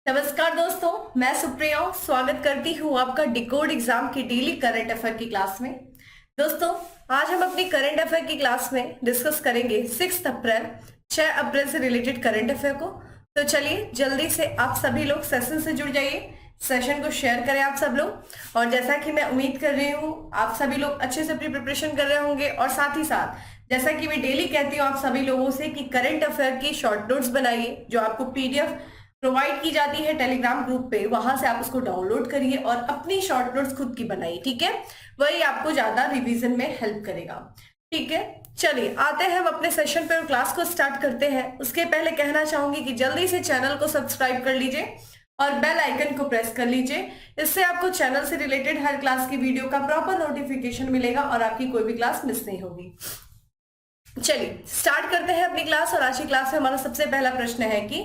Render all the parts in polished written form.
नमस्कार दोस्तों, मैं सुप्रिया स्वागत करती हूँ आपका डिकोड एग्जाम की डेली करंट अफेयर की क्लास में। दोस्तों, आज हम अपनी करंट अफेयर की क्लास में डिस्कस करेंगे 6 अप्रैल से रिलेटेड करंट अफेयर को। तो चलिए जल्दी से आप सभी लोग सेशन से जुड़ जाइए, सेशन को शेयर करें आप सब लोग। और जैसा कि मैं उम्मीद कर रही हूँ आप सभी लोग अच्छे से अपनी प्रिपरेशन कर रहे होंगे, और साथ ही साथ जैसा कि मैं डेली कहती हूँ आप सभी लोगों से कि करंट अफेयर की शॉर्ट नोट्स बनाइए, जो आपको पीडीएफ प्रोवाइड की जाती है टेलीग्राम ग्रुप पे, वहां से आप उसको डाउनलोड करिए और अपनी शॉर्ट नोट्स खुद की बनाइए। ठीक है, वही आपको ज्यादा रिवीजन में हेल्प करेगा। ठीक है, चलिए आते हैं हम अपने सेशन पे और क्लास को स्टार्ट करते हैं। उसके पहले कहना चाहूंगी कि जल्दी से चैनल को सब्सक्राइब कर लीजिए और बेल आइकन को प्रेस कर लीजिए। इससे आपको चैनल से रिलेटेड हर क्लास की वीडियो का प्रॉपर नोटिफिकेशन मिलेगा और आपकी कोई भी क्लास मिस नहीं होगी। चलिए स्टार्ट करते हैं अपनी क्लास। और आज की क्लास में हमारा सबसे पहला प्रश्न है कि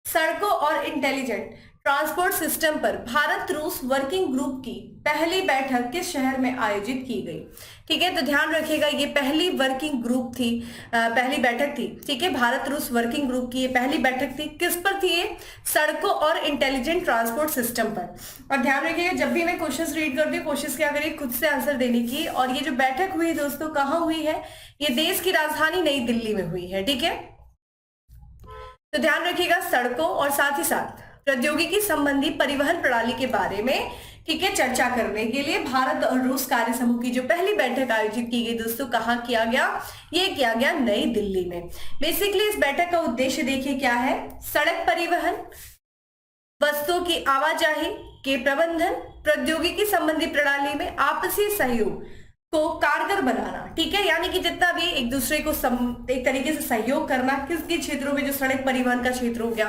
सड़कों और इंटेलिजेंट ट्रांसपोर्ट सिस्टम पर भारत रूस वर्किंग ग्रुप की पहली बैठक किस शहर में आयोजित की गई। ठीक है, तो ध्यान रखिएगा ये पहली वर्किंग ग्रुप थी, पहली बैठक थी। ठीक है, भारत रूस वर्किंग ग्रुप की ये पहली बैठक थी। किस पर थी ये? सड़कों और इंटेलिजेंट ट्रांसपोर्ट सिस्टम पर। और ध्यान रखिएगा जब भी मैं क्वेश्चन रीड करती हूँ कोशिश क्या करिए खुद से आंसर देने की। और ये जो बैठक हुई दोस्तों कहाँ हुई है? ये देश की राजधानी नई दिल्ली में हुई है। ठीक है, तो ध्यान रखिएगा सड़कों और साथ ही साथ प्रौद्योगिकी संबंधी परिवहन प्रणाली के बारे में ठीक है चर्चा करने के लिए भारत और रूस कार्य समूह की जो पहली बैठक आयोजित की गई दोस्तों कहाँ किया गया? ये किया गया नई दिल्ली में। बेसिकली इस बैठक का उद्देश्य देखिए क्या है? सड़क परिवहन, वस्तुओं की आवाजाही के प्रबंधन, प्रौद्योगिकी संबंधी प्रणाली में आपसी सहयोग को कारगर बनाना। ठीक है, यानी कि जितना भी एक दूसरे को एक तरीके से सहयोग करना, किस क्षेत्रों में जो सड़क परिवहन का क्षेत्र हो गया,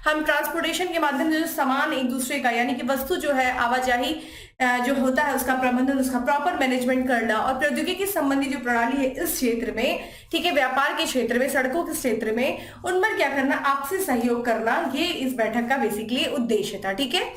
हम ट्रांसपोर्टेशन के माध्यम से जो सामान एक दूसरे का यानी कि वस्तु जो है आवाजाही जो होता है उसका प्रबंधन, उसका प्रॉपर मैनेजमेंट करना, और प्रौद्योगिकी संबंधी जो प्रणाली है इस क्षेत्र में, ठीक है व्यापार के क्षेत्र में, सड़कों के क्षेत्र में, उनमें क्या करना? आपसी सहयोग करना। ये इस बैठक का बेसिकली उद्देश्य था। ठीक है,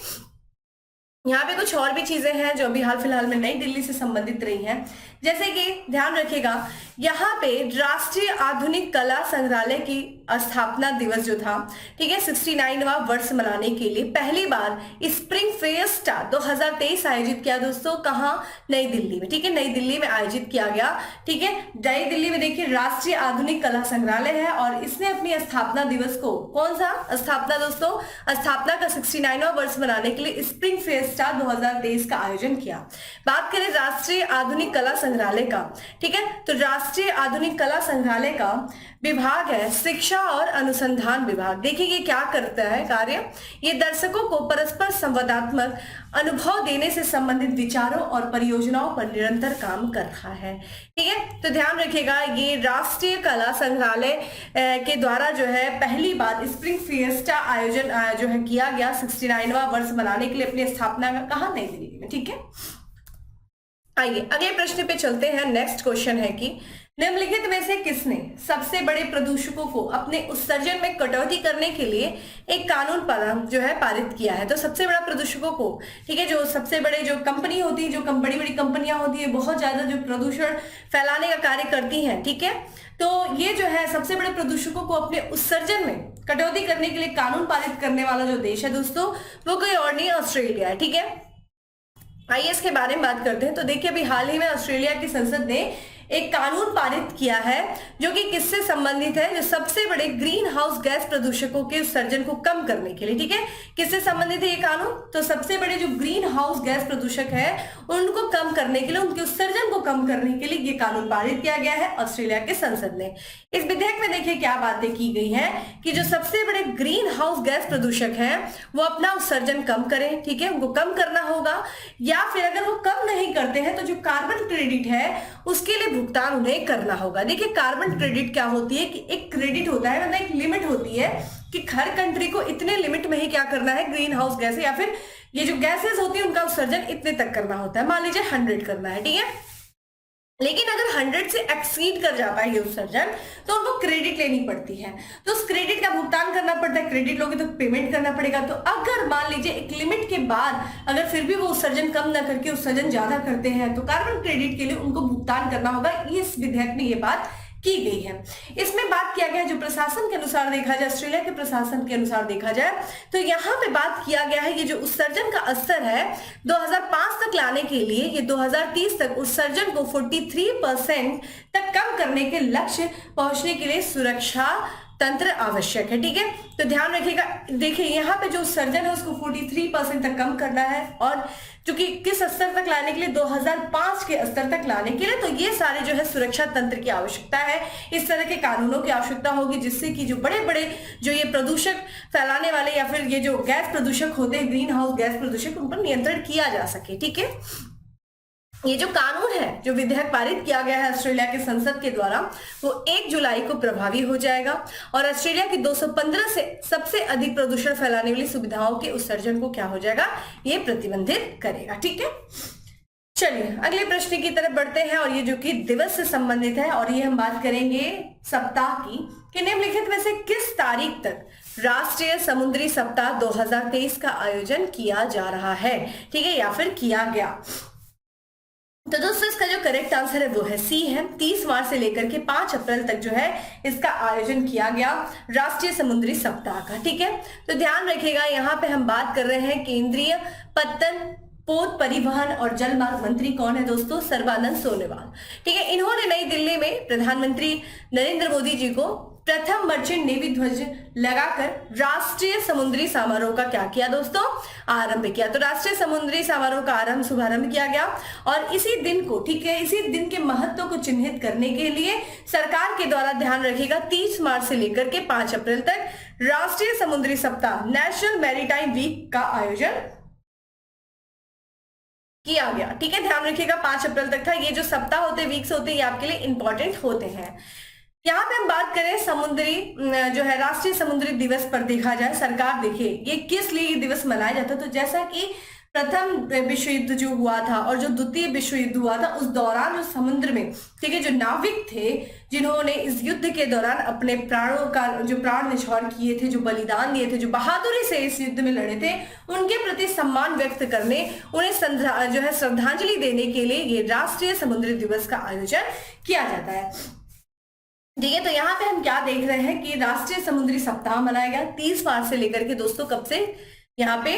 यहाँ पे कुछ और भी चीजें हैं जो अभी हाल फिलहाल में नई दिल्ली से संबंधित रही हैं, जैसे कि ध्यान रखिएगा यहाँ पे राष्ट्रीय आधुनिक कला संग्रहालय की स्थापना दिवस जो था, ठीक है 69वां वर्ष मनाने के लिए पहली बार स्प्रिंग फेस्टा 2023 आयोजित किया दोस्तों। कहाँ? नई दिल्ली में। ठीक है, नई दिल्ली में आयोजित किया गया। ठीक है, नई दिल्ली में देखिए राष्ट्रीय आधुनिक कला संग्रहालय है और इसने अपनी स्थापना दिवस को, कौन सा स्थापना दोस्तों? स्थापना का 69वां वर्ष मनाने के लिए स्प्रिंग फेस्टा 2023 का आयोजन किया। बात करें राष्ट्रीय आधुनिक कला संग्रहालय का, ठीक है, तो राष्ट्रीय आधुनिक कला संग्रहालय का विभाग है शिक्षा और अनुसंधान विभाग। देखिए ये क्या करता है कार्य? ये दर्शकों को परस्पर संवादात्मक अनुभव देने से संबंधित विचारों और परियोजनाओं पर निरंतर काम कर रहा है। ठीक है, तो ध्यान रखिएगा ये राष्ट्रीय कला संग्रहालय के द्वारा जो है पहली बार स्प्रिंग फिएस्टा आयोजन जो है किया गया 69वां वर्ष मनाने के लिए अपनी स्थापना का। कहाँ? नई दिल्ली में। ठीक है, आइए अगले प्रश्न पे चलते हैं। नेक्स्ट क्वेश्चन है कि निम्नलिखित में से किसने सबसे बड़े प्रदूषकों को अपने उत्सर्जन में कटौती करने के लिए एक कानून जो है पारित किया है? तो सबसे बड़ा प्रदूषकों को, ठीक है, जो सबसे बड़े जो कंपनी होती है, जो बड़ी बड़ी कंपनियां होती है, बहुत ज्यादा जो प्रदूषण फैलाने का कार्य करती हैं, ठीक है, तो ये जो है सबसे बड़े प्रदूषकों को अपने उत्सर्जन में कटौती करने के लिए कानून पारित करने वाला जो देश है दोस्तों वो कोई और नहीं, ऑस्ट्रेलिया है। ठीक है, आइए इसके बारे में बात करते हैं। तो देखिए अभी हाल ही में ऑस्ट्रेलिया की संसद ने एक कानून पारित किया है जो कि किससे संबंधित है? जो सबसे बड़े ग्रीन हाउस गैस प्रदूषकों के उत्सर्जन को कम करने के लिए। ठीक है, किससे संबंधित है ये कानून? तो सबसे बड़े जो ग्रीन हाउस गैस प्रदूषक है उनको कम करने के लिए, उनके उत्सर्जन को कम करने के लिए ये कानून पारित किया गया है ऑस्ट्रेलिया के संसद ने। इस विधेयक में देखिए क्या बातें की गई है कि जो सबसे बड़े ग्रीन हाउस गैस प्रदूषक है वो अपना उत्सर्जन कम करें। ठीक है, उनको कम करना होगा, या फिर अगर वो कम नहीं करते हैं तो जो कार्बन क्रेडिट है उसके लिए भुगतान उन्हें करना होगा। देखिए कार्बन क्रेडिट क्या होती है कि एक क्रेडिट होता है, मतलब एक लिमिट होती है कि हर कंट्री को इतने लिमिट में ही क्या करना है, ग्रीन हाउस गैस या फिर ये जो गैसेस होती है उनका उत्सर्जन इतने तक करना होता है। मान लीजिए 100 करना है, ठीक है, लेकिन अगर 100 से एक्सीड कर जाता है ये उत्सर्जन तो उनको क्रेडिट लेनी पड़ती है, तो उस क्रेडिट का भुगतान करना पड़ता है। क्रेडिट लोगे तो पेमेंट करना पड़ेगा। तो अगर मान लीजिए एक लिमिट के बाद अगर फिर भी वो उत्सर्जन कम ना करके उत्सर्जन ज्यादा करते हैं तो कार्बन क्रेडिट के लिए उनको भुगतान करना होगा। इस विधेयक में ये बात की गई है। इसमें बात किया गया है, जो प्रशासन के अनुसार देखा जाए, ऑस्ट्रेलिया के प्रशासन के अनुसार देखा जाए तो यहाँ पे बात किया गया है, ये जो उत्सर्जन का स्तर है 2005 तक लाने के लिए, ये 2030 तक उत्सर्जन को 43% तक कम करने के लक्ष्य पहुंचने के लिए सुरक्षा तंत्र आवश्यक है। ठीक है, तो ध्यान रखिएगा। देखिए यहाँ पे जो उत्सर्जन है उसको 43% तक कम करना है, और जो कि किस स्तर तक लाने के लिए, 2005 के स्तर तक लाने के लिए। तो ये सारे जो है सुरक्षा तंत्र की आवश्यकता है, इस तरह के कानूनों की आवश्यकता होगी जिससे कि जो बड़े बड़े जो ये प्रदूषक फैलाने वाले या फिर ये जो गैस प्रदूषक होते हैं, ग्रीन हाउस गैस प्रदूषक, उन पर नियंत्रण किया जा सके। ठीक है, ये जो कानून है, जो विधेयक पारित किया गया है ऑस्ट्रेलिया के संसद के द्वारा, वो 1 जुलाई को प्रभावी हो जाएगा और ऑस्ट्रेलिया की 215 से सबसे अधिक प्रदूषण फैलाने वाली सुविधाओं के उत्सर्जन को क्या हो जाएगा, ये प्रतिबंधित करेगा। ठीक है, चलिए अगले प्रश्न की तरफ बढ़ते हैं, और ये जो कि दिवस से संबंधित है, और ये हम बात करेंगे सप्ताह की, कि निम्नलिखित में से किस तारीख तक राष्ट्रीय समुद्री सप्ताह 2023 का आयोजन किया जा रहा है। ठीक है, या फिर किया गया। तो दोस्तों इसका जो करेक्ट आंसर है वो है सी है, 30 मार्च से लेकर के 5 अप्रैल तक जो है इसका आयोजन किया गया राष्ट्रीय समुद्री सप्ताह का। ठीक है, तो ध्यान रखिएगा, यहाँ पे हम बात कर रहे हैं केंद्रीय पत्तन पोत परिवहन और जलमार्ग मंत्री कौन है दोस्तों, सर्बानंद सोनोवाल। ठीक है, इन्होंने नई दिल्ली में प्रधानमंत्री नरेंद्र मोदी जी को प्रथम मर्चेंट नेवी ध्वज लगाकर राष्ट्रीय समुद्री समारोह का क्या किया दोस्तों, आरंभ किया। तो राष्ट्रीय समुद्री समारोह का शुभारंभ किया गया, और इसी दिन को, ठीक है, इसी दिन के महत्व को चिन्हित करने के लिए सरकार के द्वारा, ध्यान रखिएगा, 30 मार्च से लेकर के 5 अप्रैल तक राष्ट्रीय समुद्री सप्ताह नेशनल मैरीटाइम वीक का आयोजन किया गया। ठीक है, ध्यान रखिएगा 5 अप्रैल तक था। ये जो सप्ताह होते हैं, वीक्स होते हैं, ये आपके लिए इंपॉर्टेंट होते हैं। यहाँ पे हम बात करें समुद्री जो है राष्ट्रीय समुद्री दिवस पर देखा जाए, सरकार देखिए ये किस लिए दिवस मनाया जाता है। तो जैसा कि प्रथम विश्व युद्ध जो हुआ था और जो द्वितीय विश्व युद्ध हुआ था, उस दौरान जो समुद्र में, ठीक है, जो नाविक थे जिन्होंने इस युद्ध के दौरान अपने प्राणों का जो प्राण न्यौछावर किए थे, जो बलिदान दिए थे, जो बहादुरी से इस युद्ध में लड़े थे, उनके प्रति सम्मान व्यक्त करने, उन्हें जो है श्रद्धांजलि देने के लिए ये राष्ट्रीय समुद्री दिवस का आयोजन किया जाता है। ठीक है, तो यहाँ पे हम क्या देख रहे हैं कि राष्ट्रीय समुद्री सप्ताह मनाया गया 30 मार्च से लेकर के दोस्तों कब से, यहाँ पे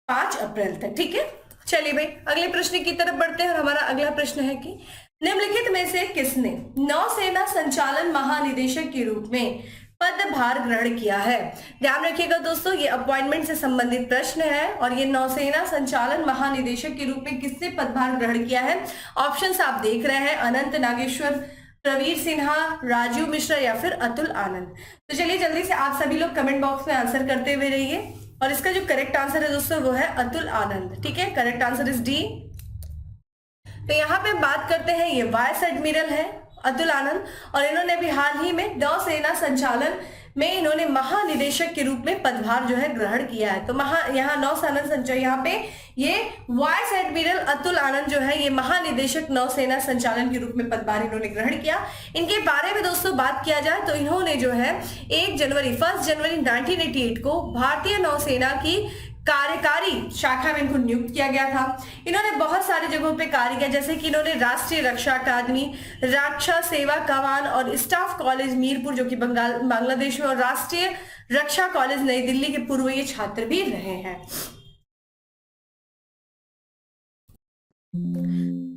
5 अप्रैल तक। ठीक है, चलिए भाई अगले प्रश्न की तरफ बढ़ते हैं, और हमारा अगला प्रश्न है कि निम्नलिखित में से किसने नौसेना संचालन महानिदेशक के रूप में पदभार ग्रहण किया है। ध्यान रखिएगा दोस्तों, ये अपॉइंटमेंट से संबंधित प्रश्न है, और ये नौसेना संचालन महानिदेशक के रूप में किसने पदभार ग्रहण किया है। ऑप्शंस आप देख रहे हैं, अनंत नागेश्वर, प्रवीर सिन्हा, राजीव मिश्रा या फिर अतुल आनंद। तो चलिए जल्दी से आप सभी लोग कमेंट बॉक्स में आंसर करते हुए रहिए, और इसका जो करेक्ट आंसर है दोस्तों वो है अतुल आनंद। ठीक है, करेक्ट आंसर इज डी। तो यहाँ पे बात करते हैं, ये वाइस एडमिरल है अतुल आनंद, और इन्होंने अभी हाल ही में नौसेना संचालन में इन्होंने महानिदेशक के रूप में पदभार जो है ग्रहण किया है। तो यहाँ नौसेना संचालन, यहाँ पे ये वाइस एडमिरल अतुल आनंद जो है ये महानिदेशक नौसेना संचालन के रूप में पदभार इन्होंने ग्रहण किया। इनके बारे में दोस्तों बात किया जाए तो इन्होंने जो है 1 जनवरी 1988 को भारतीय नौसेना की कार्यकारी शाखा में इनको नियुक्त किया गया था। इन्होंने बहुत सारी जगहों पे कार्य किया, जैसे कि इन्होंने राष्ट्रीय रक्षा अकादमी, रक्षा सेवा कमान और स्टाफ कॉलेज मीरपुर जो कि बांग्लादेश में, और राष्ट्रीय रक्षा कॉलेज नई दिल्ली के पूर्व ये छात्र भी रहे हैं।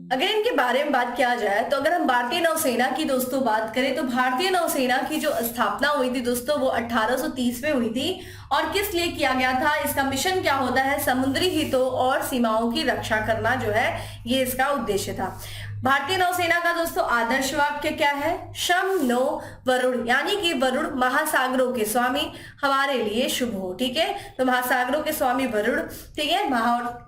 अगर इनके बारे में बात किया जाए तो अगर हम भारतीय नौसेना की दोस्तों बात करें तो भारतीय नौसेना की जो स्थापना हुई थी दोस्तों वो 1830 में हुई थी, और किस लिए किया गया था, इसका मिशन क्या होता है, समुद्री हितों और सीमाओं की रक्षा करना जो है ये इसका उद्देश्य था। भारतीय नौसेना का दोस्तों आदर्श वाक्य क्या है, शम नो वरुण, यानी कि वरुण महासागरों के स्वामी हमारे लिए शुभ हो। ठीक है, तो महासागरों के स्वामी वरुण, ठीक है,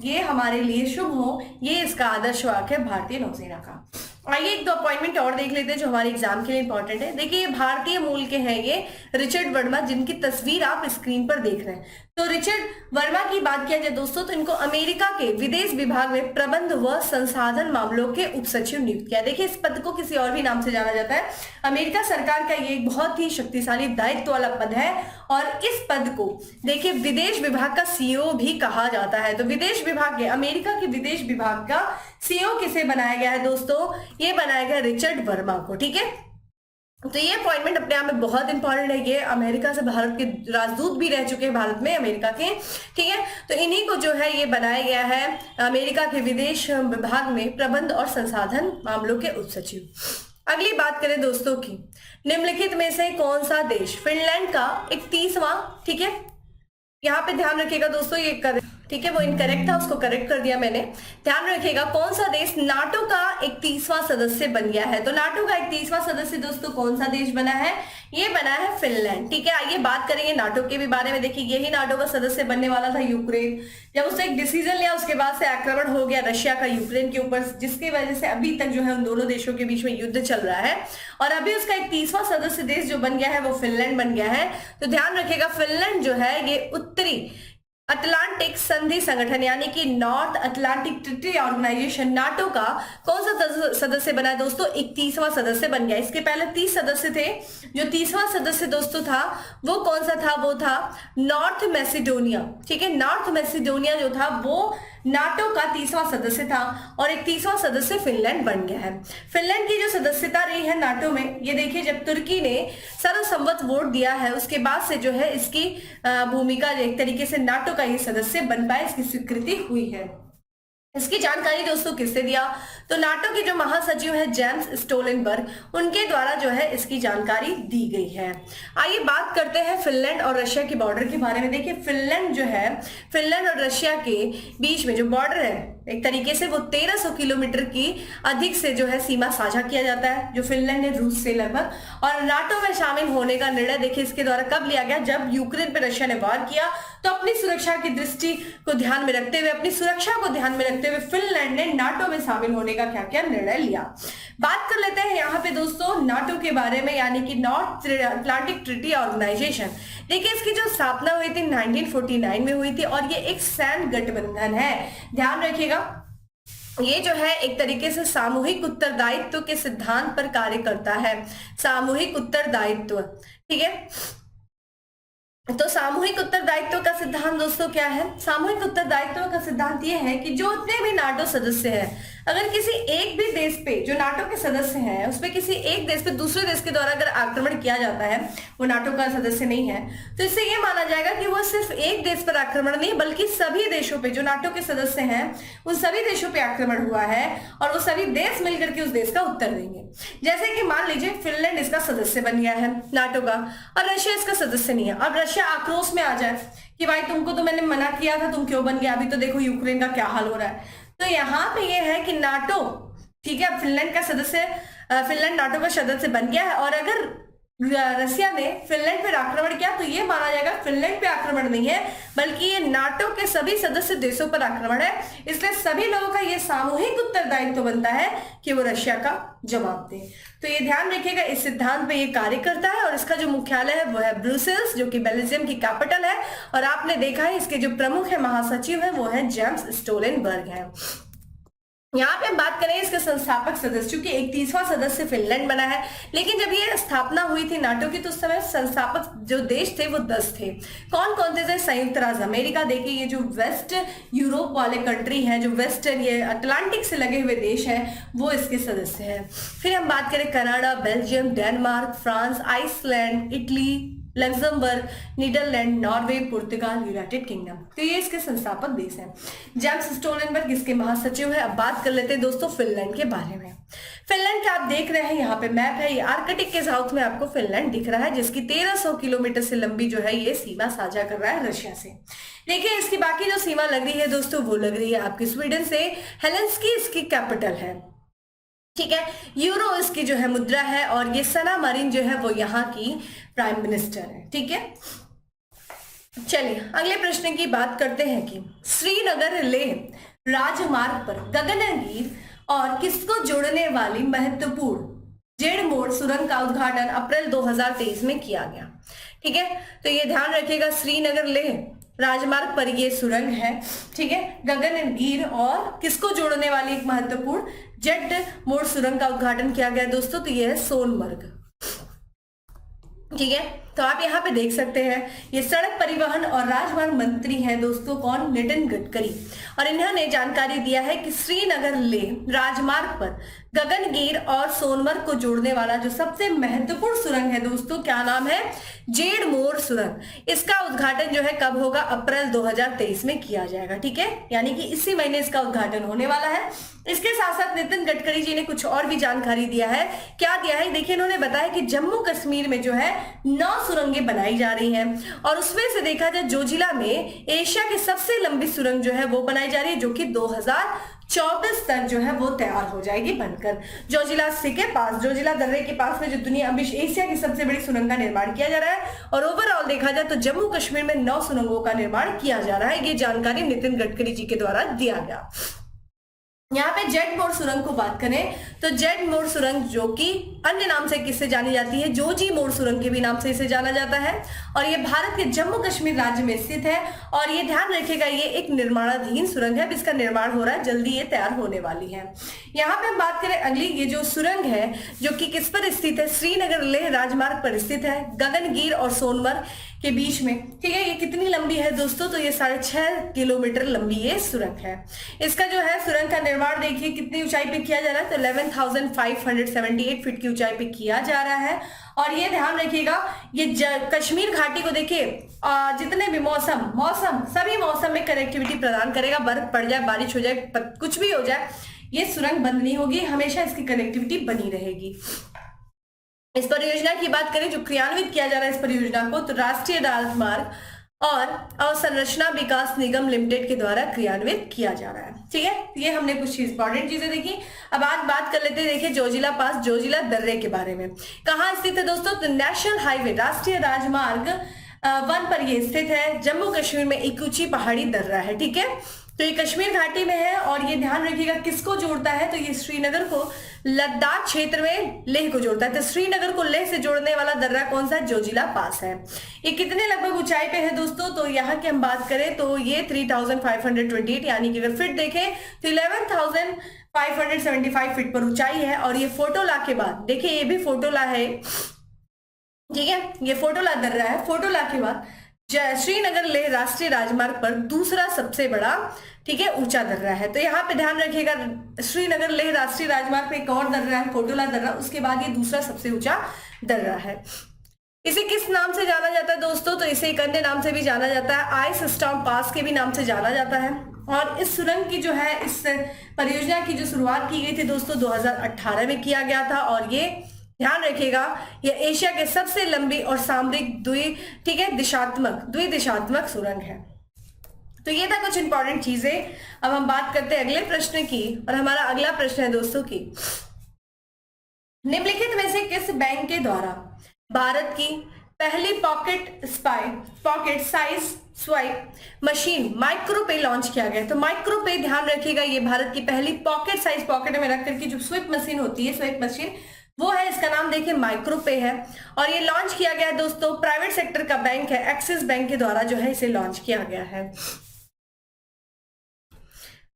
ये हमारे लिए शुभ हो, ये इसका आदर्श वाक्य है भारतीय नौसेना का। आइए 1-2 अपॉइंटमेंट और देख लेते हैं जो हमारे एग्जाम के लिए इंपॉर्टेंट है। देखिए ये भारतीय मूल के हैं, ये रिचर्ड वर्मा, जिनकी तस्वीर आप स्क्रीन पर देख रहे हैं। तो रिचर्ड वर्मा की बात किया जाए दोस्तों तो इनको अमेरिका के विदेश विभाग में प्रबंध व संसाधन मामलों के उप सचिव नियुक्त किया। देखिए इस पद को किसी और भी नाम से जाना जाता है। अमेरिका सरकार का ये एक बहुत ही शक्तिशाली दायित्व वाला पद है, और इस पद को देखिए विदेश विभाग का सीईओ भी कहा जाता है। तो विदेश विभाग के, अमेरिका के विदेश विभाग का सीईओ किसे बनाया गया है दोस्तों, ये बनाया गया रिचर्ड वर्मा को। ठीक है, तो ये अपॉइंटमेंट अपने आप में बहुत इंपॉर्टेंट है। ये अमेरिका से भारत के राजदूत भी रह चुके हैं भारत में, अमेरिका के, ठीक है। तो इन्हीं को जो है ये बनाया गया है अमेरिका के विदेश विभाग में प्रबंध और संसाधन मामलों के उप सचिव। अगली बात करें दोस्तों की, निम्नलिखित में से कौन सा देश फिनलैंड का 31वां, ठीक है, यहाँ पे ध्यान रखिएगा दोस्तों, ये ठीक है वो इनकरेक्ट था, उसको करेक्ट कर दिया मैंने। ध्यान रखिएगा कौन सा देश नाटो का 31वां सदस्य बन गया है। तो नाटो का 31वां सदस्य दोस्तों कौन सा देश बना है, ये बना है फिनलैंड, ठीक है। आइए बात करेंगे नाटो के भी बारे में। देखिए यही नाटो का सदस्य बनने वाला था यूक्रेन, जब उसने एक डिसीजन लिया उसके बाद से आक्रमण हो गया रशिया का यूक्रेन के ऊपर, जिसकी वजह से अभी तक जो है उन दोनों देशों के बीच में युद्ध चल रहा है और अभी उसका 31वां सदस्य देश जो बन गया है वो फिनलैंड बन गया है। तो ध्यान रखिएगा फिनलैंड जो है ये उत्तरी अटलांटिक संधि संगठन यानी कि North Atlantic Treaty Organization NATO का कौन सा सदस्य बना है दोस्तों, 31वां सदस्य बन गया। इसके पहले 30 सदस्य थे, जो 30वां सदस्य दोस्तों था वो कौन सा था, वो था नॉर्थ मैसिडोनिया, ठीक है। नॉर्थ मैसिडोनिया जो था वो नाटो का 30वां सदस्य था और 31वां सदस्य फिनलैंड बन गया है। फिनलैंड की जो सदस्यता रही है नाटो में, ये देखिए जब तुर्की ने सर्वसम्मत वोट दिया है उसके बाद से जो है इसकी भूमिका एक तरीके से नाटो का ये सदस्य बन पाए, इसकी स्वीकृति हुई है। इसकी जानकारी दोस्तों किससे दिया, तो नाटो के जो महासचिव है जेम्स स्टोलनबर्ग, उनके द्वारा जो है इसकी जानकारी दी गई है। आइए बात करते हैं फिनलैंड और रशिया के बॉर्डर के बारे में। देखिए फिनलैंड जो है, फिनलैंड और रशिया के बीच में जो बॉर्डर है एक तरीके से वो 1300 किलोमीटर की अधिक से जो है सीमा साझा किया जाता है, जो फिनलैंड ने रूस से लगभग। और नाटो में शामिल होने का निर्णय देखिए इसके द्वारा कब लिया गया, जब यूक्रेन पर रशिया ने वार किया तो अपनी सुरक्षा की दृष्टि को ध्यान में रखते हुए, अपनी सुरक्षा को ध्यान में रखते हुए फिनलैंड ने नाटो में शामिल होने का क्या क्या निर्णय लिया। बात कर लेते हैं यहाँ पे दोस्तों नाटो के बारे में, यानी कि नॉर्थ अटलांटिक ट्रीटी ऑर्गेनाइजेशन। देखिए इसकी जो स्थापना हुई थी 1949 में हुई थी और ये एक सैन्य गठबंधन है। ध्यान रखिएगा ये जो है एक तरीके से सामूहिक उत्तरदायित्व के सिद्धांत पर कार्य करता है। सामूहिक उत्तरदायित्व, ठीक है। तो सामूहिक उत्तरदायित्व का सिद्धांत दोस्तों क्या है, सामूहिक उत्तरदायित्व का सिद्धांत ये है कि जो उतने भी नाटो सदस्य हैं, अगर किसी एक भी देश पे जो नाटो के सदस्य हैं उसपे किसी एक देश पे दूसरे देश के द्वारा अगर आक्रमण किया जाता है, वो नाटो का सदस्य नहीं है, तो इससे ये माना जाएगा कि वो सिर्फ एक देश पर आक्रमण नहीं बल्कि सभी देशों पे जो नाटो के सदस्य हैं उन सभी देशों पे आक्रमण हुआ है और वो सभी देश मिलकर के उस देश का उत्तर देंगे। जैसे कि मान लीजिए फिनलैंड इसका सदस्य बन गया है नाटो का और रशिया इसका सदस्य नहीं है। अब रशिया आक्रोश में आ जाए कि भाई तुमको तो मैंने मना किया था, तुम क्यों बन गया, अभी तो देखो यूक्रेन का क्या हाल हो रहा है। तो यहाँ पे ये है कि नाटो, ठीक है, फिनलैंड का सदस्य, फिनलैंड नाटो का सदस्य बन गया है और अगर रशिया ने फिनलैंड पर आक्रमण किया तो ये माना जाएगा फिनलैंड पे आक्रमण नहीं है बल्कि ये नाटो के सभी सदस्य देशों पर आक्रमण है। इसलिए सभी लोगों का ये सामूहिक उत्तरदायित्व बनता है कि वो रशिया का जवाब दे। तो ये ध्यान रखिएगा इस सिद्धांत पे ये कार्य करता है और इसका जो मुख्यालय है वो है ब्रुसेल्स, जो कि बेल्जियम की कैपिटल है। और आपने देखा है इसके जो प्रमुख है महासचिव है वो है जेम्स स्टोलनबर्ग है। यहाँ पे हम बात करें इसके संस्थापक सदस्य, क्योंकि 31वां सदस्य फिनलैंड बना है, लेकिन जब ये स्थापना हुई थी नाटो की तो उस समय संस्थापक जो देश थे वो 10 थे। कौन कौन से थे, संयुक्त राज्य अमेरिका, देखिए ये जो वेस्ट यूरोप वाले कंट्री हैं, जो वेस्ट ये अटलांटिक से लगे हुए देश हैं, वो इसके सदस्य हैं। फिर हम बात करें Canada, Belgium, Denmark, France, Iceland, Italy, Luxembourg, Netherland, Norway, पुर्तगाल, यूनाइटेड किंगडम, तो ये इसके संस्थापक देश हैं। जेम्स स्टोलनबर्ग इसके महासचिव है। अब बात कर लेते हैं दोस्तों फिनलैंड के बारे में। फिनलैंड का आप देख रहे हैं यहाँ पे मैप है, ये आर्कटिक के साउथ में आपको फिनलैंड दिख रहा है, जिसकी 1300 किलोमीटर से लंबी जो है ये सीमा साझा कर रहा है रशिया से। देखिए इसकी बाकी जो सीमा लग रही है दोस्तों वो लग रही है आपकी स्वीडन से। हेलेंस्की इसकी कैपिटल है, ठीक है। यूरो इसकी जो है मुद्रा है और ये सना मरीन जो है वो यहाँ की प्राइम मिनिस्टर है, ठीक है। चलिए अगले प्रश्न की बात करते हैं कि श्रीनगर लेह राजमार्ग पर गगनगिर और किसको जोड़ने वाली महत्वपूर्ण जेड मोड़ सुरंग का उद्घाटन अप्रैल 2023 में किया गया, ठीक है। तो ये ध्यान रखिएगा श्रीनगर लेह राजमार्ग पर ये सुरंग है, ठीक है। गगनगिर और किसको जोड़ने वाली एक महत्वपूर्ण जेड मोड़ सुरंग का उद्घाटन किया गया दोस्तों, तो ये है सोनमर्ग, ठीक है। तो आप यहाँ पे देख सकते हैं ये सड़क परिवहन और राजमार्ग मंत्री हैं दोस्तों, कौन? नितिन गडकरी। और इन्होंने जानकारी दिया है कि श्रीनगर लेह राजमार्ग पर गगनगीर और सोनमर्ग को जोड़ने वाला जो सबसे महत्वपूर्ण सुरंग है दोस्तों, क्या नाम है? जेडमोर सुरंग। इसका उद्घाटन जो है कब होगा? अप्रैल 2023 में किया जाएगा, ठीक है, यानी कि इसी महीने इसका उद्घाटन होने वाला है। इसके साथ साथ नितिन गडकरी जी ने कुछ और भी जानकारी दिया है। क्या दिया है? देखिए, इन्होंने बताया कि जम्मू कश्मीर में जो है 9 सुरंगें बनाई जा रही हैं और उसमें से देखा जाए जोजिला में एशिया की सबसे लंबी सुरंग जो है वो बनाई जा रही है, जो कि 2024 तक जो है वो तैयार हो जाएगी बनकर। जोजिला सी के पास, जोजिला दर्रे के पास में जो दुनिया अभी एशिया की सबसे बड़ी सुरंग का निर्माण किया जा रहा है और ओवरऑल देखा जाए तो जम्मू कश्मीर में 9 सुरंगों का निर्माण किया जा रहा है। ये जानकारी नितिन गडकरी जी के द्वारा दिया गया। यहाँ पे जेडमोर सुरंग को बात करें तो जेडमोर सुरंग जो कि अन्य नाम से किससे जानी जाती है? जोजीमोर सुरंग के भी नाम से इसे जाना जाता है और ये भारत के जम्मू कश्मीर राज्य में स्थित है। और ये ध्यान रखिएगा, ये एक निर्माणाधीन सुरंग है, इसका निर्माण हो रहा है, जल्दी ये तैयार होने वाली है। यहाँ पे हम बात करें अगली, ये जो सुरंग है जो कि किस पर स्थित है? श्रीनगर लेह राजमार्ग पर स्थित है, गगनगीर और सोनमर्ग के बीच में, ठीक है। ये कितनी लंबी है दोस्तों? तो ये 6.5 किलोमीटर लंबी ये सुरंग है। इसका जो है सुरंग का निर्माण देखिए कितनी ऊंचाई पे किया जा रहा है, तो 11,578 फीट की ऊंचाई पे किया जा रहा है। और ये ध्यान रखिएगा, ये कश्मीर घाटी को देखिए जितने भी मौसम सभी मौसम में कनेक्टिविटी प्रदान करेगा। बर्फ पड़ जाए, बारिश हो जाए, कुछ भी हो जाए, ये सुरंग बंद नहीं होगी, हमेशा इसकी कनेक्टिविटी बनी रहेगी। इस परियोजना की बात करें जो क्रियान्वित किया जा रहा है इस परियोजना को, तो राष्ट्रीय राजमार्ग और अवसंरचना विकास निगम लिमिटेड के द्वारा क्रियान्वित किया जा रहा है, ठीक है। ये हमने कुछ इंपॉर्टेंट चीजें देखी। अब आज बात कर लेते हैं, देखिए जोजिला पास, जोजिला दर्रे के बारे में। कहाँ स्थित है दोस्तों? तो नेशनल हाईवे राष्ट्रीय राजमार्ग 1 पर ये स्थित है। जम्मू कश्मीर में एक ऊंची पहाड़ी दर्रा है, ठीक है। तो ये कश्मीर घाटी में है और ये ध्यान रखिएगा किसको जोड़ता है? तो ये श्रीनगर को लद्दाख क्षेत्र में लेह को जोड़ता है। तो श्रीनगर को लेह से जोड़ने वाला दर्रा कौन सा है? जोजिला पास है। ये कितने लगभग ऊंचाई पे है दोस्तों? तो यहाँ की हम बात करें तो ये 3,528, यानी कि अगर फिट देखें तो 11,575 फीट पर ऊंचाई है। और ये फोटोला के बाद, देखिए ये भी फोटोला है, ठीक है, ये फोटोला दर्रा है। फोटोला के बाद श्रीनगर लेह राष्ट्रीय राजमार्ग पर दूसरा सबसे बड़ा, ठीक है, ऊंचा दर्रा है। तो यहाँ पे ध्यान रखिएगा, श्रीनगर लेह राष्ट्रीय राजमार्ग पे एक और दर्रा है, फोटोला दर्रा, उसके बाद ये दूसरा सबसे ऊंचा दर्रा है। इसे किस नाम से जाना जाता है दोस्तों? तो इसे एक अन्य नाम से भी जाना जाता है, आइस स्टॉर्म पास के भी नाम से जाना जाता है। और इस सुरंग की जो है, इस परियोजना की जो शुरुआत की गई थी दोस्तों 2018 में किया गया था। और ये ध्यान रखिएगा, ये एशिया के सबसे लंबी और सामरिक द्विदिशात्मक सुरंग है। तो ये था कुछ इंपॉर्टेंट चीजें। अब हम बात करते हैं अगले प्रश्न की, और हमारा अगला प्रश्न है दोस्तों की, निम्नलिखित में से किस बैंक के द्वारा भारत की पहली pocket size swipe machine MicroPay launch किया गया? तो माइक्रोपे ध्यान रखिएगा, ये भारत की पहली पॉकेट साइज, पॉकेट में रख करके जो स्विप मशीन होती है, स्विप मशीन वो है, इसका नाम देखिए माइक्रोपे है। और ये लॉन्च किया गया है दोस्तों, प्राइवेट सेक्टर का बैंक है, एक्सिस बैंक के द्वारा जो है इसे लॉन्च किया गया है।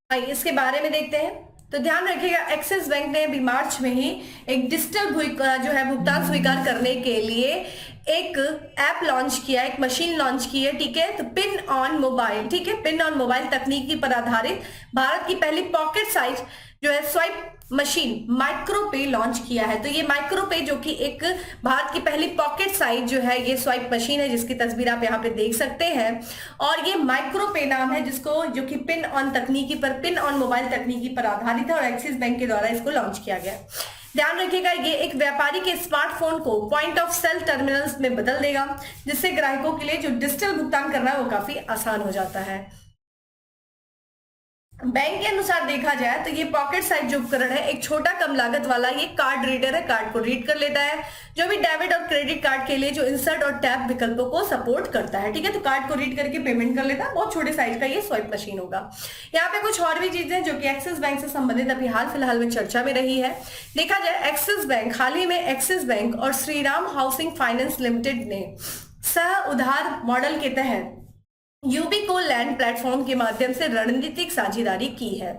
आइए इसके बारे में देखते हैं। तो ध्यान रखिएगा, एक्सिस बैंक ने अभी मार्च में ही एक डिजिटल जो है भुगतान स्वीकार करने के लिए एक ऐप लॉन्च किया, एक मशीन लॉन्च की है, ठीक है। तो पिन ऑन मोबाइल, ठीक है, पिन ऑन मोबाइल तकनीकी पर आधारित भारत की पहली पॉकेट साइज जो है स्वाइप मशीन माइक्रोपे लॉन्च किया है। तो ये माइक्रोपे जो कि एक भारत की पहली पॉकेट साइज जो है ये स्वाइप मशीन है, जिसकी तस्वीर आप यहाँ पे देख सकते हैं। और ये माइक्रोपे नाम है, जिसको जो कि पिन ऑन मोबाइल तकनीकी पर आधारित है और एक्सिस बैंक के द्वारा इसको लॉन्च किया गया। ध्यान रखिएगा, ये एक व्यापारी के स्मार्टफोन को पॉइंट ऑफ सेल टर्मिनल्स में बदल देगा, जिससे ग्राहकों के लिए जो डिजिटल भुगतान करना है वो काफी आसान हो जाता है। बैंक के अनुसार देखा जाए तो ये पॉकेट साइज जो उपकरण है एक छोटा कम लागत वाला ये कार्ड रीडर है, कार्ड को रीड कर लेता है, जो भी डेबिट और क्रेडिट कार्ड के लिए जो इंसर्ट और टैप विकल्पों को सपोर्ट करता है, ठीक है। तो कार्ड को रीड करके पेमेंट कर लेता है, बहुत छोटे साइज का ये स्वाइप मशीन होगा। यहाँ पे कुछ और भी चीजें जो कि एक्सिस बैंक से संबंधित अभी हाल फिलहाल में चर्चा में रही है। देखा जाए एक्सिस बैंक, हाल ही में एक्सिस बैंक और श्रीराम हाउसिंग फाइनेंस लिमिटेड ने सह उधार मॉडल के तहत यूबीको लैंड प्लेटफॉर्म के माध्यम से रणनीतिक साझेदारी की है।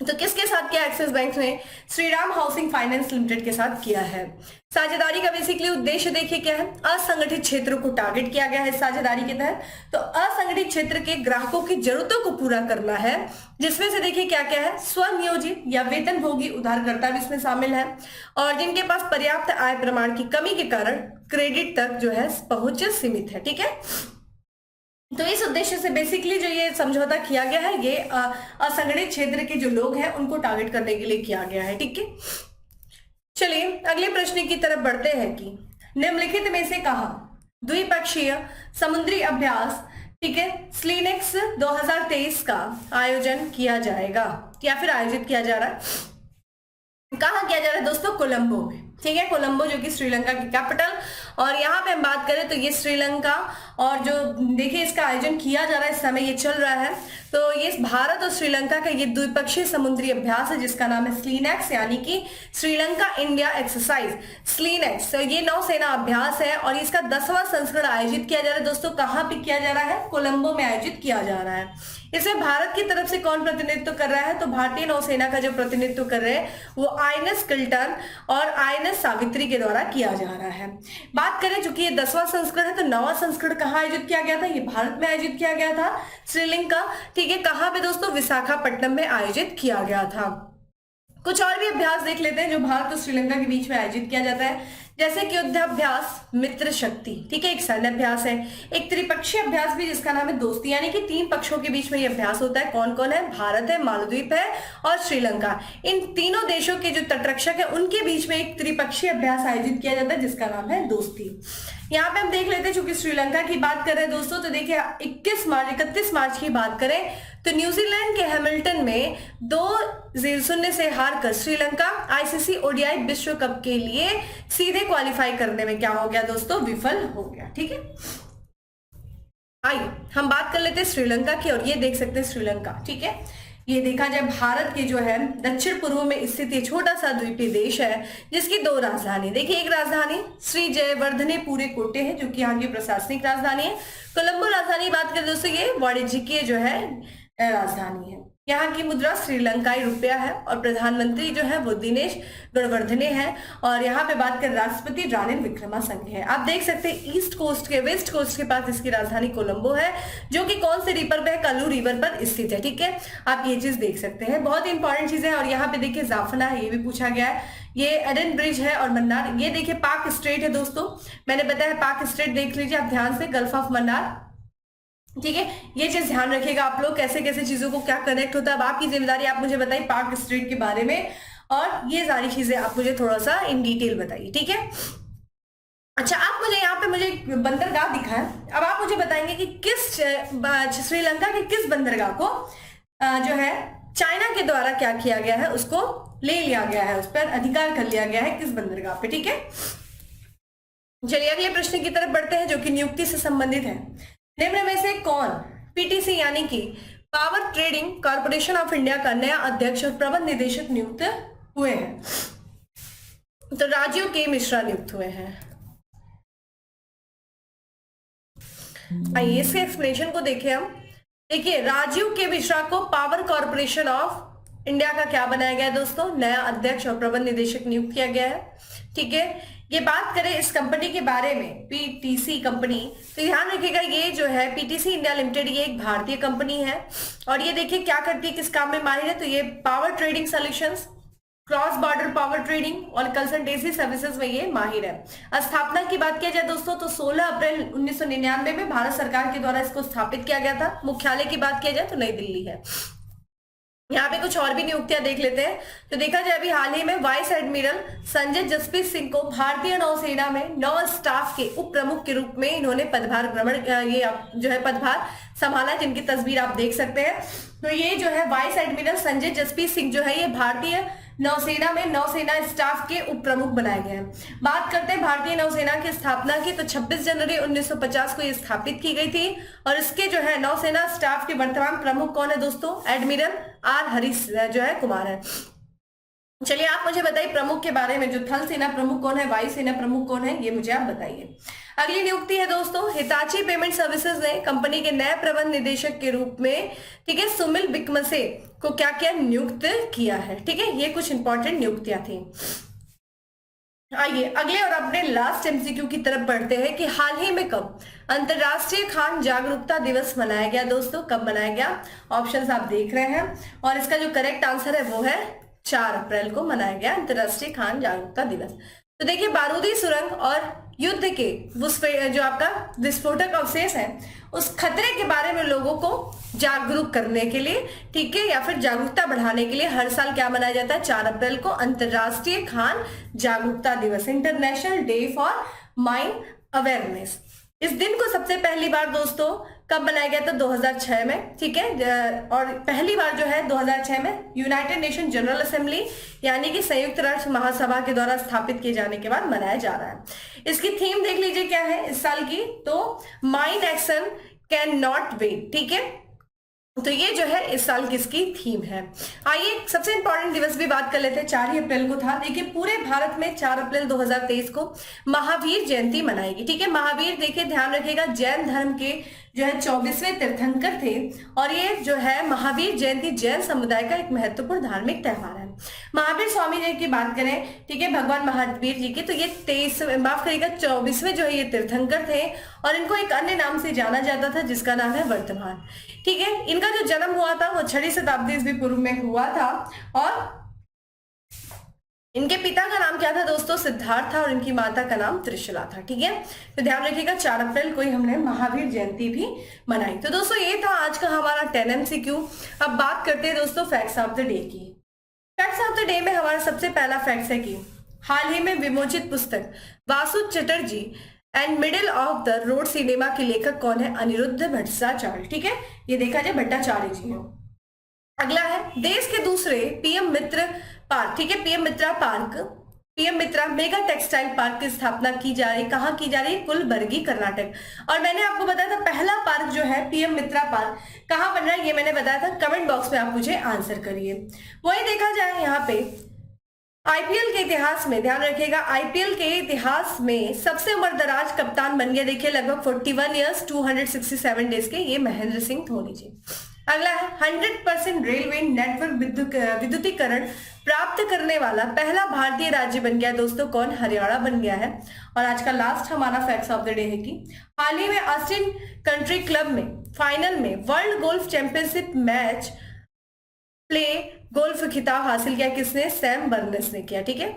तो किसके साथ किया? एक्सिस बैंक ने श्रीराम हाउसिंग फाइनेंस लिमिटेड के साथ किया है। साझेदारी का बेसिकली उद्देश्य देखिए क्या है, असंगठित क्षेत्रों को टारगेट किया गया है साझेदारी के तहत। तो असंगठित क्षेत्र के ग्राहकों की जरूरतों को पूरा करना है, जिसमें से देखिए क्या क्या है, स्वनियोजित या वेतनभोगी उधारकर्ता भी इसमें शामिल है, और जिनके पास पर्याप्त आय प्रमाण की कमी के कारण क्रेडिट तक जो है पहुंच सीमित है। ठीक है, तो इस उद्देश्य से बेसिकली जो ये समझौता किया गया है, ये असंगठित क्षेत्र के जो लोग हैं उनको टारगेट करने के लिए किया गया है। ठीक है, चलिए अगले प्रश्न की तरफ बढ़ते हैं कि निम्नलिखित में से कहा द्विपक्षीय समुद्री अभ्यास, ठीक है, स्लीनेक्स 2023 का आयोजन किया जाएगा या फिर आयोजित किया जा रहा है। कहाँ किया जा रहा है दोस्तों? कोलंबो में। ठीक है, कोलंबो जो कि श्रीलंका की कैपिटल, और यहाँ पे हम बात करें तो ये श्रीलंका, और जो देखिए इसका आयोजन किया जा रहा है, इस समय ये चल रहा है। तो ये भारत और श्रीलंका का ये द्विपक्षीय समुद्री अभ्यास है जिसका नाम है स्लीनेक्स, यानी कि श्रीलंका इंडिया एक्सरसाइज स्लीनेक्स। तो ये नौसेना अभ्यास है और इसका 10वां संस्करण आयोजित किया जा रहा है दोस्तों। कहाँ पे किया जा रहा है? कोलंबो में आयोजित किया जा रहा है। इसमें भारत की तरफ से कौन प्रतिनिधित्व कर रहा है? तो भारतीय नौसेना का जो प्रतिनिधित्व कर रहे हैं वो आईएनएस किल्टन और आईएनएस सावित्री के द्वारा किया जा रहा है। बात करें चूंकि ये 10वां संस्करण है, तो 9वां संस्करण कहाँ आयोजित किया गया था? ये भारत में आयोजित किया गया था, श्रीलंका। ठीक है, कहाँ पे दोस्तों? विशाखापट्टनम में आयोजित किया गया था। कुछ और भी अभ्यास देख लेते हैं जो भारत और श्रीलंका के बीच में आयोजित किया जाता है, जैसे कि युद्धाभ्यास मित्र शक्ति। ठीक है, एक सैन्य अभ्यास है। एक त्रिपक्षीय अभ्यास भी जिसका नाम है दोस्ती, यानी कि 3 पक्षों के बीच में ये अभ्यास होता है। कौन कौन है? भारत है, मालदीव है और श्रीलंका। इन तीनों देशों के जो तटरक्षक है उनके बीच में एक त्रिपक्षीय अभ्यास आयोजित किया जाता है जिसका नाम है दोस्ती। यहाँ पे हम देख लेते हैं, चूंकि श्रीलंका की बात कर रहे हैं दोस्तों, तो देखिए 31 मार्च की बात करें तो न्यूजीलैंड के हैमिल्टन में 2-0 से हारकर श्रीलंका आईसीसी ओडीआई विश्व कप के लिए सीधे क्वालिफाई करने में क्या हो गया दोस्तों? विफल हो गया। ठीक है, आइए हम बात कर लेते हैं श्रीलंका की, और ये देख सकते हैं श्रीलंका। ठीक है, ये देखा जाए भारत के जो है दक्षिण पूर्व में स्थित ये छोटा सा द्वीपीय देश है जिसकी 2 राजधानी। देखिए, एक राजधानी श्री जयवर्धने पूरे कोटे है जो कि यहाँ की प्रशासनिक राजधानी है। कोलंबो राजधानी बात करें दोस्तों, ये वाणिज्यिक जो है राजधानी है। यहाँ की मुद्रा श्रीलंकाई रुपया है और प्रधानमंत्री जो है वो दिनेश गुणवर्धने हैं, और यहाँ पे बात करें राष्ट्रपति रानिल विक्रमासिंघे है। आप देख सकते हैं वेस्ट कोस्ट के पास इसकी राजधानी कोलंबो है, जो कि कौन से रिवर पे? कल्लू रिवर पर स्थित है। ठीक है, आप ये चीज देख सकते हैं, बहुत इंपॉर्टेंट चीज है। और यहाँ पे देखिए जाफना है, ये भी पूछा गया है। ये एडन ब्रिज है और मन्नार। ये देखिए पाक स्ट्रेट है दोस्तों, मैंने बताया पाक स्ट्रेट देख लीजिए आप ध्यान से, गल्फ ऑफ मन्नार। ठीक है, ये चीज ध्यान रखिएगा आप लोग, कैसे कैसे चीजों को क्या कनेक्ट होता है। अब आपकी जिम्मेदारी, आप मुझे बताइए पार्क स्ट्रीट के बारे में, और ये सारी चीजें आप मुझे थोड़ा सा इन डिटेल बताइए। ठीक है, अच्छा, आप मुझे यहाँ पे मुझे बंदरगाह दिखा है, अब आप मुझे बताएंगे कि किस श्रीलंका के किस बंदरगाह को जो है चाइना के द्वारा क्या किया गया है, उसको ले लिया गया है, उस पर अधिकार कर लिया गया है, किस बंदरगाह पे। ठीक है, चलिए अगले प्रश्न की तरफ बढ़ते हैं जो कि नियुक्ति से संबंधित है। निम्न में से कौन पीटीसी यानी कि power trading corporation of India का नया अध्यक्ष और प्रबंध निदेशक नियुक्त हुए हैं? तो राजीव के मिश्रा नियुक्त हुए हैं। आइए इसके एक्सप्लेनेशन को देखें हम। देखिए, राजीव के मिश्रा को पावर कॉर्पोरेशन ऑफ इंडिया का क्या बनाया गया है दोस्तों? नया अध्यक्ष और प्रबंध निदेशक नियुक्त किया गया है। ठीक है, ये बात करें इस कंपनी के बारे में, पीटीसी कंपनी, तो ध्यान रखिएगा ये जो है पीटीसी इंडिया लिमिटेड, ये एक भारतीय कंपनी है, और ये देखिए क्या करती है, किस काम में माहिर है? तो ये power trading solutions, cross border power trading और कंसल्टेंसी सर्विसेज में ये माहिर है। स्थापना की बात किया जाए दोस्तों तो 16 अप्रैल 1999 में भारत सरकार के द्वारा इसको स्थापित किया गया था। मुख्यालय की बात किया जाए तो नई दिल्ली है। यहाँ पे कुछ और भी नियुक्तियां देख लेते हैं। तो देखा जाए अभी हाल ही में वाइस एडमिरल संजय जसप्रीत सिंह को भारतीय नौसेना में नौ स्टाफ के उप प्रमुख के रूप में इन्होंने पदभार पदभार संभाला, जिनकी तस्वीर आप देख सकते हैं। तो ये जो है वाइस एडमिरल संजय जसप्रीत सिंह जो है ये भारतीय नौसेना में नौसेना स्टाफ के उप प्रमुख बनाए गए हैं। बात करते हैं भारतीय नौसेना की स्थापना की, तो 26 जनवरी 1950 को ये स्थापित की गई थी, और इसके जो है नौसेना स्टाफ के वर्तमान प्रमुख कौन है दोस्तों? एडमिरल आर हरीश जो है कुमार है। चलिए आप मुझे बताइए प्रमुख के बारे में, जो थल सेना प्रमुख कौन है, वायु सेना प्रमुख कौन है, ये मुझे आप बताइए। अगली नियुक्ति है दोस्तों, हिताची पेमेंट सर्विसेज ने कंपनी के नए प्रबंध निदेशक के रूप में, ठीक है, सुमिल बिकमसे को क्या किया, नियुक्त किया है। ठीक है, ये कुछ इंपॉर्टेंट नियुक्तियां थी। आइए अगले और अपने लास्ट एमसीक्यू की तरफ बढ़ते हैं कि हाल ही में कब अंतरराष्ट्रीय खान जागरूकता दिवस मनाया गया। दोस्तों कब मनाया गया, ऑप्शंस आप देख रहे हैं और इसका जो करेक्ट आंसर है वो है 4 अप्रैल को मनाया गया अंतरराष्ट्रीय खान जागरूकता दिवस। तो देखिए, बारूदी सुरंग और युद्ध के जो आपका विस्फोटक अवशेष है उस खतरे के बारे में लोगों को जागरूक करने के लिए, ठीक है, या फिर जागरूकता बढ़ाने के लिए हर साल क्या मनाया जाता है, 4 अप्रैल को अंतरराष्ट्रीय खान जागरूकता दिवस, international day for mine awareness. इस दिन को सबसे पहली बार दोस्तों कब बनाया गया था, 2006 में। ठीक है, और पहली बार जो है 2006 में यूनाइटेड नेशन जनरल असेंबली यानी कि संयुक्त राष्ट्र महासभा के द्वारा स्थापित किए जाने के बाद मनाया जा रहा है। इसकी थीम देख लीजिए क्या है इस साल की, तो mine action can not wait. ठीक है, तो ये जो है इस साल किसकी थीम है। आइए सबसे इंपॉर्टेंट दिवस भी बात कर लेते हैं, 4 ही अप्रैल को था। देखिए पूरे भारत में 4 अप्रैल 2023 को महावीर जयंती मनाएगी। ठीक है, महावीर देखिए ध्यान रखिएगा जैन धर्म के जो है 24वें तीर्थंकर थे और ये जो है महावीर जयंती जैन समुदाय का एक महत्वपूर्ण धार्मिक त्योहार है। महावीर स्वामी जी की बात करें, ठीक है, भगवान महावीर जी की, तो ये 24वें जो है ये तीर्थंकर थे और इनको एक अन्य नाम से जाना जाता था जिसका नाम है वर्तमान। ठीक है, इनका जो जन्म हुआ था वो 6वीं शताब्दी ईस्वी पूर्व में हुआ था और इनके पिता का नाम क्या था दोस्तों, सिद्धार्थ था और इनकी माता का नाम त्रिशला था। ठीक है, तो ध्यान रखिएगा 4 अप्रैल को ही हमने महावीर जयंती भी मनाई। तो दोस्तों ये था आज का हमारा 10 MCQ। अब बात करते हैं दोस्तों फैक्ट्स ऑफ द डे की। फैक्ट्स ऑफ द डे में हमारा सबसे पहला फैक्ट है कि हाल ही में विमोचित पुस्तक Vasu Chatterjee and middle of the road cinema के लेखक कौन है, अनिरुद्ध भट्टाचार्य। ठीक है, ये देखा जाए भट्टाचार्य जी है। अगला है देश के दूसरे पीएम मित्र पार्क, ठीक है, पीएम मित्रा मेगा टेक्सटाइल पार्क की स्थापना की जा रही, कहाँ की जा रही है, कुलबर्गी कर्नाटक। और मैंने आपको बताया था पहला पार्क जो है पीएम मित्रा पार्क कहाँ बन रहा है, ये मैंने बताया था, कमेंट बॉक्स में आप मुझे आंसर करिए। वही देखा जाए यहाँ पे आईपीएल के इतिहास में, ध्यान रखिएगा आईपीएल के इतिहास में सबसे उम्रदराज कप्तान बन गया, देखिए लगभग 41 ईयर्स 267 डेज के, ये महेंद्र सिंह धोनी जी। अगला है 100% रेलवे नेटवर्क विद्युतीकरण प्राप्त करने वाला पहला भारतीय राज्य बन गया दोस्तों, कौन, हरियाणा बन गया है। और आज का लास्ट हमारा फैक्ट्स ऑफ द डे है कि हाल ही में ऑस्टिन कंट्री क्लब में फाइनल में world golf championship match play golf खिताब हासिल किया किसने, सैम बर्नेस ने किया। ठीक है,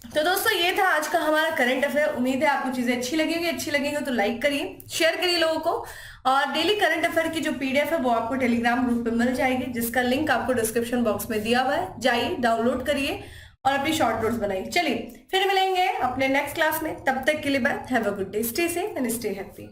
तो दोस्तों ये था आज का हमारा करंट अफेयर। उम्मीद है आपको चीजें अच्छी लगेंगी तो लाइक करिए, शेयर करिए लोगों को, और डेली करंट अफेयर की जो पीडीएफ है वो आपको टेलीग्राम ग्रुप पे मिल जाएगी जिसका लिंक आपको डिस्क्रिप्शन बॉक्स में दिया हुआ है, जाइए डाउनलोड करिए और अपनी शॉर्ट नोट्स बनाइए। चलिए फिर मिलेंगे अपने नेक्स्ट क्लास में, तब तक के लिए bye, have a good day, stay safe and stay happy.